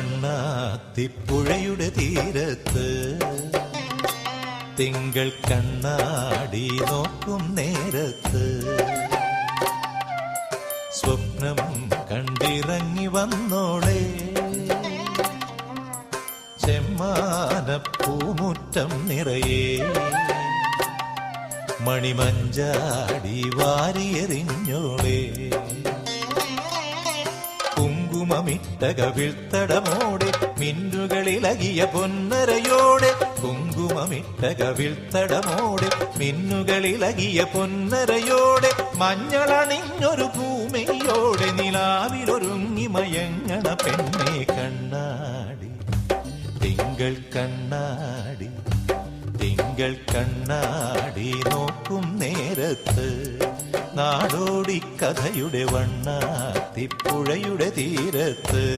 വണ്ണാത്തിപ്പുഴയുടെ തീരത്ത് തിങ്കൾ കണ്ണാടി നോക്കും നേരത്ത് സ്വപ്നം കണ്ടിറങ്ങി വന്നോളെ ചെമ്മാനപ്പൂമുറ്റം നിറയെ മണിമഞ്ചാടി വാരിയെറിഞ്ഞോളെ കുങ്കുമമിട്ട കവിൾത്തടമോടെ മിന്നുകളിലകിയ പൊന്നരയോടെ കുങ്കുമമിട്ട കവിൾത്തടമോടെ മിന്നുകളിലകിയ പൊന്നരയോടെ മഞ്ഞളണിഞ്ഞൊരു ഭൂമിയോടെ നിലാവിലൊരുങ്ങി മയങ്ങണ പെണ്ണെ കണ്ണാടി തിങ്കൾ കണ്ണാടി തിങ്കൾ കണ്ണാടി നോക്കും നേരത്ത് നാടോടി കഥയുടെ വണ്ണാത്തിപ്പുഴയുടെ തീരത്ത്